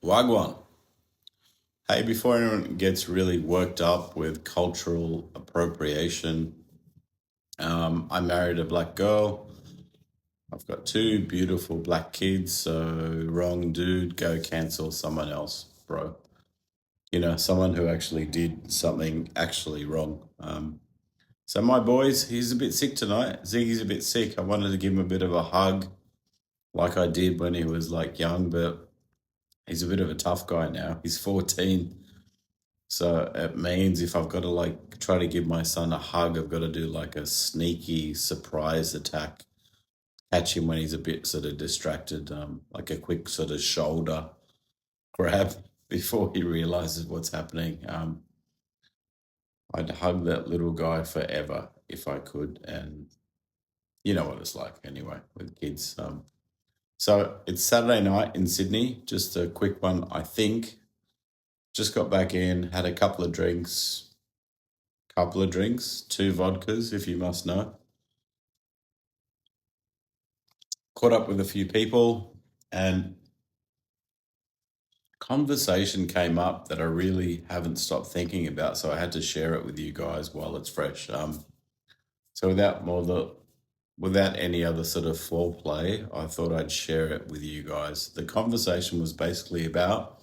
Wagwan. Hey, before anyone gets really worked up with cultural appropriation, I married a black girl. I've got two beautiful black kids, so wrong dude, go cancel someone else, bro. Someone who actually did something actually wrong. So my boys, he's a bit sick tonight. Ziggy's a bit sick. I wanted to give him a bit of a hug like I did when he was like young, but he's a bit of a tough guy now. He's 14. So it means if I've got to try to give my son a hug, I've got to do like a sneaky surprise attack, catch him when he's a bit sort of distracted, like a quick sort of shoulder grab before he realizes what's happening. I'd hug that little guy forever if I could, and you know what it's like anyway with kids. So it's Saturday night in Sydney, just a quick one, I think. Just got back in, had a couple of drinks, two vodkas, if you must know. Caught up with a few people, and conversation came up that I really haven't stopped thinking about, so I had to share it with you guys while it's fresh. So without any other sort of foreplay, I thought I'd share it with you guys. The conversation was basically about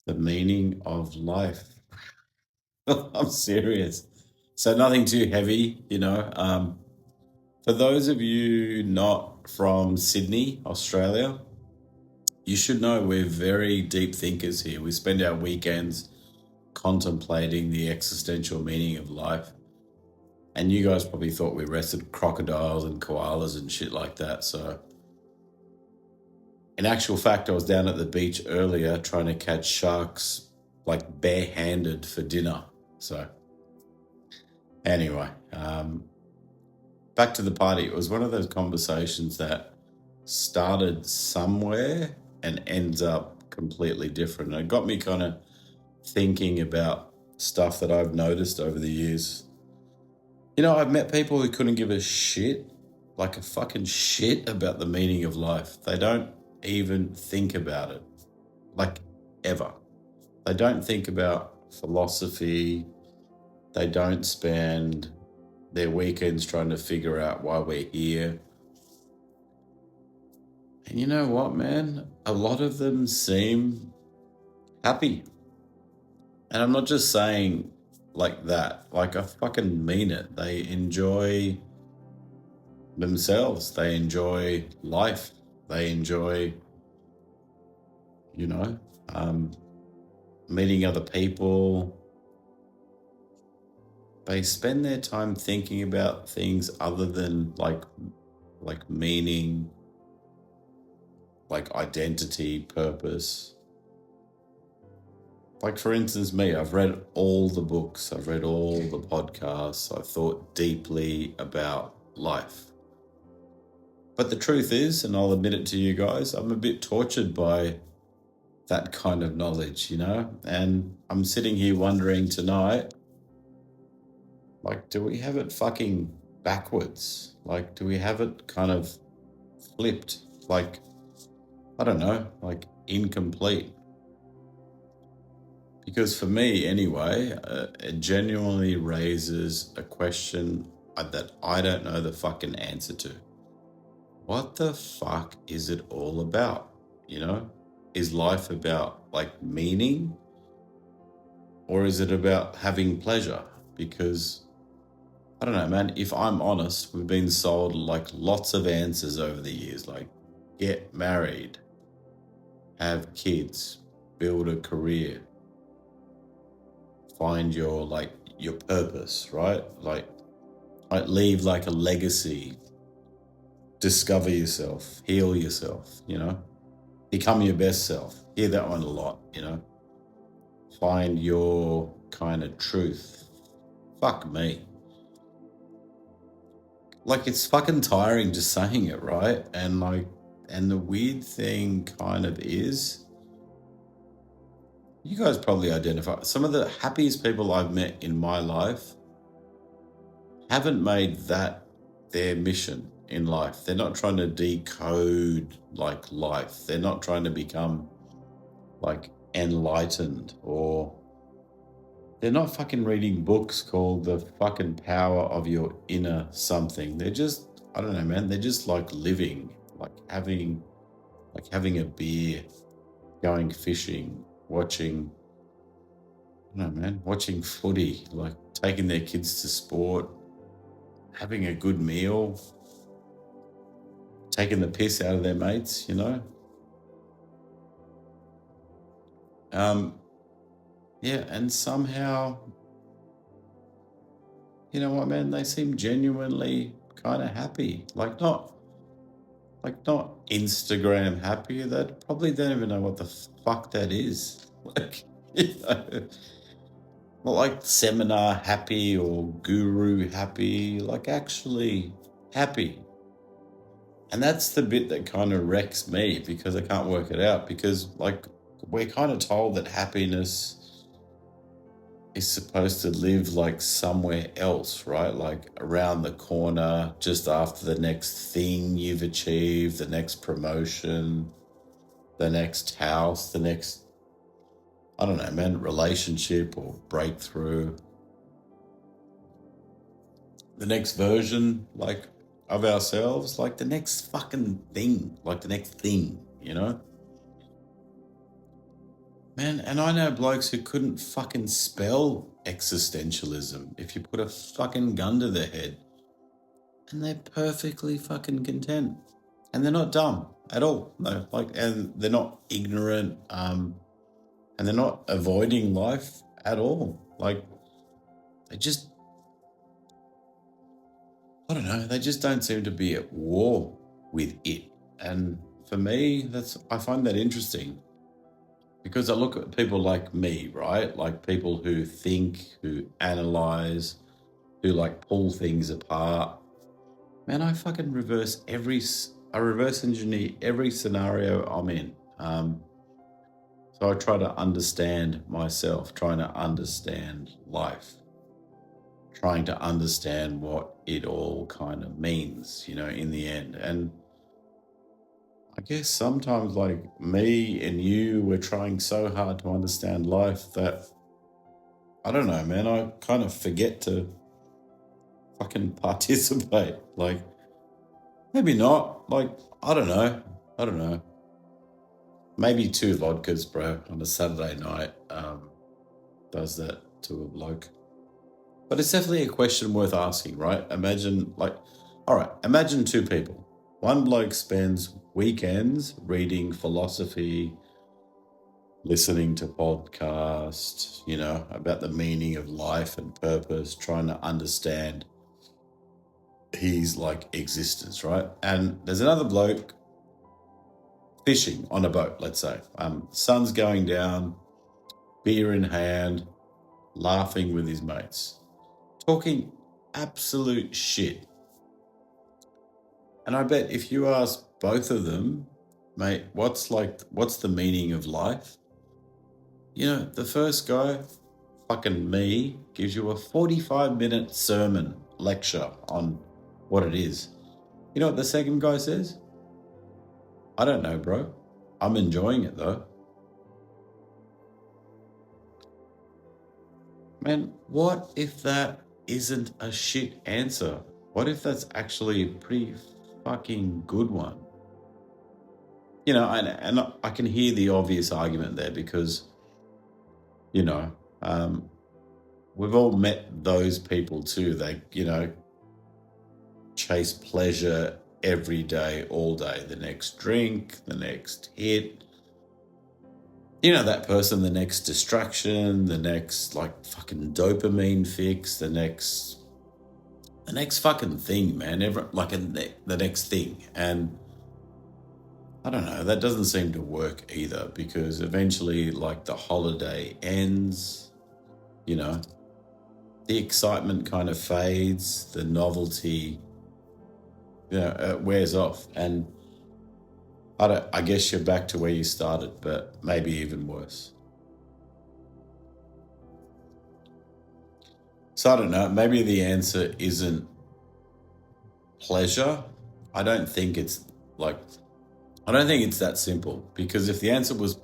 the meaning of life. I'm serious. So nothing too heavy. For those of you not from Sydney, Australia, you should know we're very deep thinkers here. We spend our weekends contemplating the existential meaning of life. And you guys probably thought we rested crocodiles and koalas and shit like that. So, in actual fact, I was down at the beach earlier trying to catch sharks like barehanded for dinner. So, anyway, back to the party. It was one of those conversations that started somewhere and ends up completely different. And it got me kind of thinking about stuff that I've noticed over the years. I've met people who couldn't give a shit, like a fucking shit about the meaning of life. They don't even think about it, like ever. They don't think about philosophy. They don't spend their weekends trying to figure out why we're here. And you know what, man? A lot of them seem happy. And I'm not just saying like that. Like, I fucking mean it. They enjoy themselves. They enjoy life. They enjoy, you know, meeting other people. They spend their time thinking about things other than like meaning, like identity, purpose. Like, for instance, me, I've read all the books, I've read all the podcasts, I've thought deeply about life. But the truth is, and I'll admit it to you guys, I'm a bit tortured by that kind of knowledge, And I'm sitting here wondering tonight, like, do we have it fucking backwards? Like, do we have it kind of flipped? Like, I don't know, like incomplete? Because for me, anyway, it genuinely raises a question that I don't know the fucking answer to. What the fuck is it all about? Is life about like meaning? Or is it about having pleasure? Because I don't know, man, if I'm honest, we've been sold like lots of answers over the years, like get married, have kids, build a career, find your purpose, right? Like leave like a legacy, discover yourself, heal yourself, become your best self. Hear that one a lot, find your kind of truth. Fuck me. Like, it's fucking tiring just saying it, right? And the weird thing kind of is, you guys probably identify, some of the happiest people I've met in my life haven't made that their mission in life. They're not trying to decode like life. They're not trying to become like enlightened, or they're not fucking reading books called The Fucking Power of Your Inner Something. They're just, I don't know, man. They're just like living, like having a beer, going fishing, watching, I don't know, man, watching footy, like taking their kids to sport, having a good meal, taking the piss out of their mates, you know? Yeah, and somehow, you know what, man, they seem genuinely kind of happy. Like not Instagram happy. That probably don't even know what the fuck that is. Like, you know, not like seminar happy or guru happy, like actually happy. And that's the bit that kind of wrecks me because I can't work it out, because like we're kind of told that happiness is supposed to live like somewhere else, right? Like around the corner, just after the next thing you've achieved, the next promotion, the next house, the next, I don't know, man, relationship or breakthrough, the next version, like of ourselves, like the next fucking thing, like the next thing, you know? Man, and I know blokes who couldn't fucking spell existentialism if you put a fucking gun to their head. And they're perfectly fucking content. And they're not dumb at all. No, like, and they're not ignorant, and they're not avoiding life at all. Like, they just, I don't know, they just don't seem to be at war with it. And for me, I find that interesting, because I look at people like me, right? Like people who think, who analyze, who like pull things apart. Man, I fucking I reverse engineer every scenario I'm in. So I try to understand myself, trying to understand life, trying to understand what it all kind of means, you know, in the end. And I guess sometimes, like me and you, we're trying so hard to understand life that, I don't know, man, I kind of forget to fucking participate. Like, maybe not. Like, I don't know. I don't know. Maybe 2 vodkas, bro, on a Saturday night does that to a bloke. But it's definitely a question worth asking, right? Imagine, like, all right, imagine 2 people. One bloke spends weekends reading philosophy, listening to podcasts, you know, about the meaning of life and purpose, trying to understand his like existence, right? And there's another bloke fishing on a boat, let's say. Sun's going down, beer in hand, laughing with his mates, talking absolute shit. And I bet if you ask both of them, mate, what's the meaning of life? You know, the first guy, fucking me, gives you a 45-minute sermon lecture on what it is. You know what the second guy says? I don't know, bro. I'm enjoying it though. Man, what if that isn't a shit answer? What if that's actually a pretty fucking good one? You know, and I can hear the obvious argument there, because, you know, we've all met those people too. They, you know, chase pleasure every day, all day. The next drink, the next hit. You know, that person, the next distraction, the next like fucking dopamine fix, the next fucking thing, man. The next thing. And I don't know, that doesn't seem to work either, because eventually, like, the holiday ends, you know, the excitement kind of fades, the novelty, you know, wears off. And I guess you're back to where you started, but maybe even worse. So I don't know, maybe the answer isn't pleasure. I don't think it's that simple, because if the answer was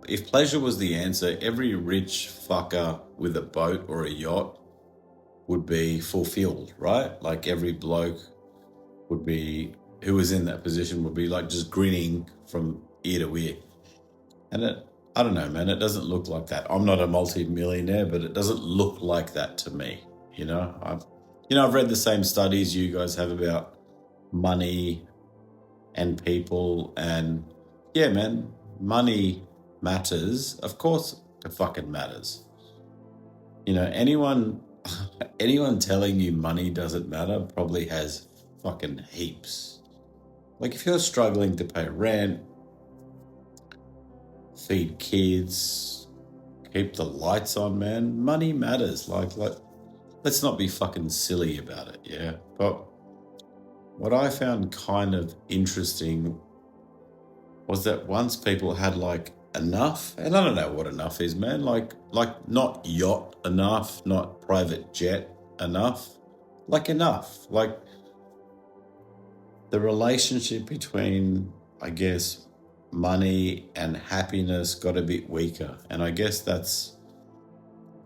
if pleasure was the answer, every rich fucker with a boat or a yacht would be fulfilled, right? Like every bloke would be who was in that position would be like just grinning from ear to ear. And I don't know, man, it doesn't look like that. I'm not a multi-millionaire, but it doesn't look like that to me. I've read the same studies you guys have about money and people, and yeah, man, money matters. Of course, it fucking matters. Anyone anyone telling you money doesn't matter probably has fucking heaps. Like if you're struggling to pay rent, feed kids, keep the lights on, man, money matters. Like let's not be fucking silly about it, yeah? But what I found kind of interesting was that once people had like enough, and I don't know what enough is, man, like not yacht enough, not private jet enough, like enough. Like the relationship between, I guess, money and happiness got a bit weaker. And I guess that's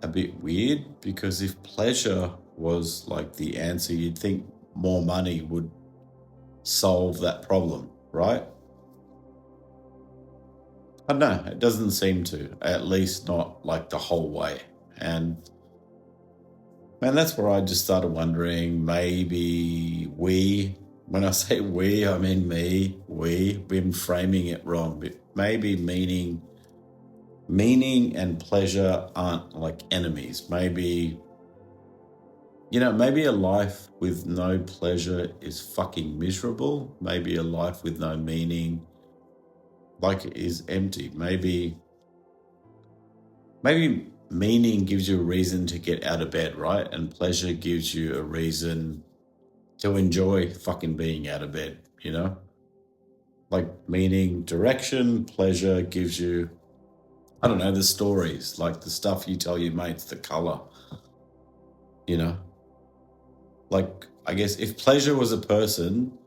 a bit weird because if pleasure was like the answer, you'd think more money would solve that problem, right? I don't know, it doesn't seem to, at least not like the whole way. And man, that's where I just started wondering, maybe when I say we, I mean me, we've been framing it wrong, but maybe meaning and pleasure aren't like enemies. Maybe a life with no pleasure is fucking miserable. Maybe a life with no meaning is empty. Maybe meaning gives you a reason to get out of bed, right? And pleasure gives you a reason to enjoy fucking being out of bed, Like meaning, direction, pleasure gives you, I don't know, the stories, like the stuff you tell your mates, the color, you know? Like, I guess if pleasure was a person,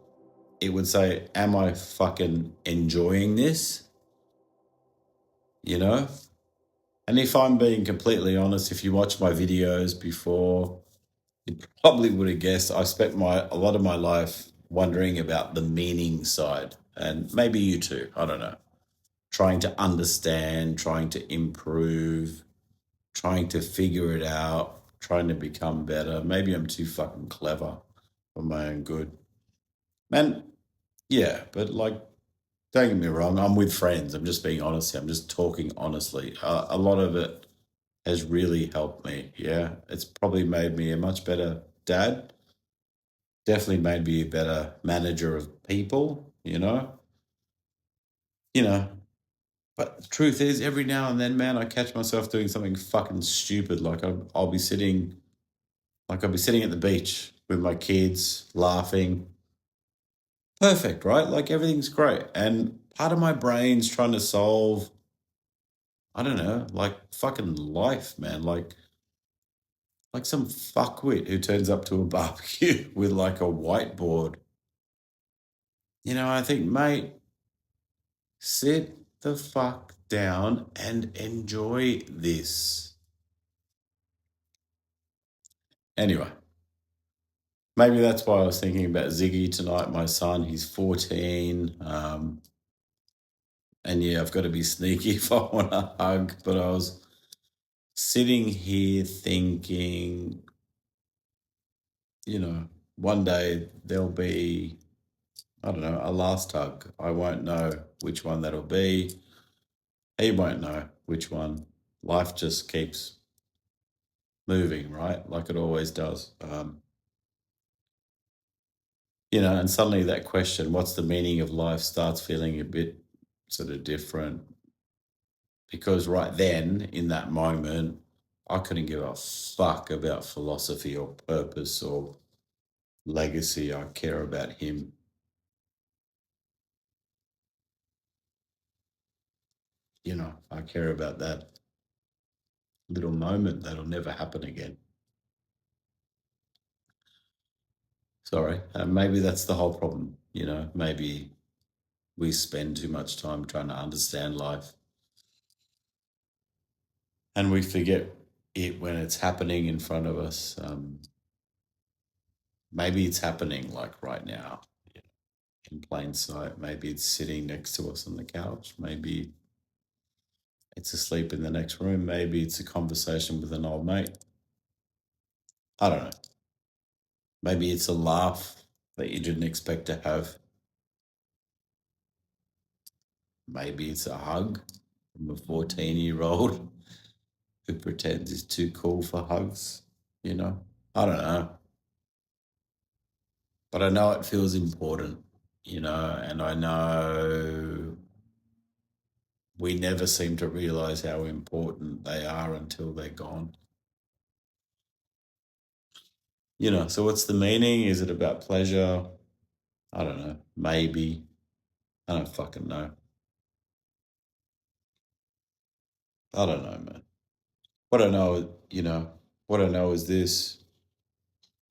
it would say, am I fucking enjoying this? You know? And if I'm being completely honest, if you watch my videos before, you probably would have guessed I spent a lot of my life wondering about the meaning side. And maybe you too, I don't know. Trying to understand, trying to improve, trying to figure it out, trying to become better. Maybe I'm too fucking clever for my own good. And yeah, but like, don't get me wrong, I'm with friends. I'm just being honest here. I'm just talking honestly. A lot of it has really helped me. Yeah, it's probably made me a much better dad. Definitely made me a better manager of people, You know, but the truth is, every now and then, man, I catch myself doing something fucking stupid. Like I'll be sitting at the beach with my kids, laughing. Perfect, right? Like everything's great. And part of my brain's trying to solve, I don't know, like fucking life, man. Like some fuckwit who turns up to a barbecue with like a whiteboard. I think, mate, sit the fuck down and enjoy this. Anyway, maybe that's why I was thinking about Ziggy tonight, my son. He's 14. And yeah, I've got to be sneaky if I want to hug. But I was sitting here thinking, one day there'll be, I don't know, a last hug. I won't know which one that'll be. He won't know which one. Life just keeps moving, right? Like it always does. And suddenly that question, what's the meaning of life, starts feeling a bit sort of different. Because right then, in that moment, I couldn't give a fuck about philosophy or purpose or legacy. I care about him. I care about that little moment that'll never happen again. Sorry. Maybe that's the whole problem. Maybe we spend too much time trying to understand life and we forget it when it's happening in front of us. Maybe it's happening like right now in plain sight. Maybe it's sitting next to us on the couch. Maybe it's asleep in the next room. Maybe it's a conversation with an old mate. I don't know. Maybe it's a laugh that you didn't expect to have. Maybe it's a hug from a 14-year-old who pretends he's too cool for hugs, you know? I don't know. But I know it feels important, and I know we never seem to realize how important they are until they're gone. So what's the meaning? Is it about pleasure? I don't know. Maybe. I don't fucking know. I don't know, man. What I know, what I know is this.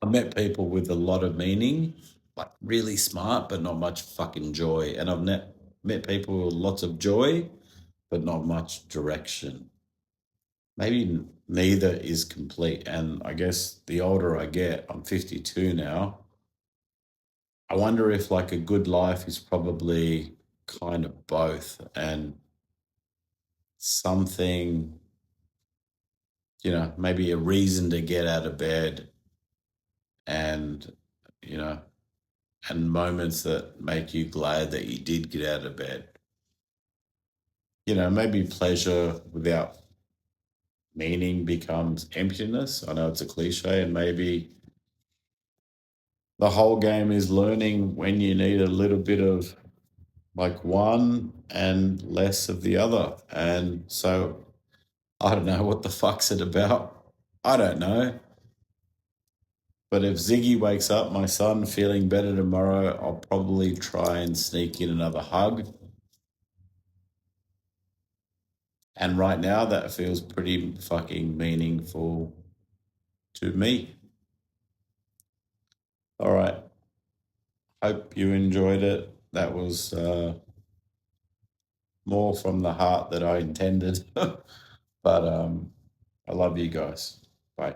I met people with a lot of meaning, like really smart, but not much fucking joy. And I've met people with lots of joy, but not much direction. Maybe neither is complete. And I guess the older I get, I'm 52 now. I wonder if like a good life is probably kind of both, and something, maybe a reason to get out of bed, and, you know, and moments that make you glad that you did get out of bed. Maybe pleasure without meaning becomes emptiness. I know it's a cliche, and maybe the whole game is learning when you need a little bit of like one and less of the other. And so I don't know what the fuck's it about. I don't know. But if Ziggy wakes up, my son, feeling better tomorrow, I'll probably try and sneak in another hug. And right now, that feels pretty fucking meaningful to me. All right. Hope you enjoyed it. That was more from the heart than I intended. But I love you guys. Bye.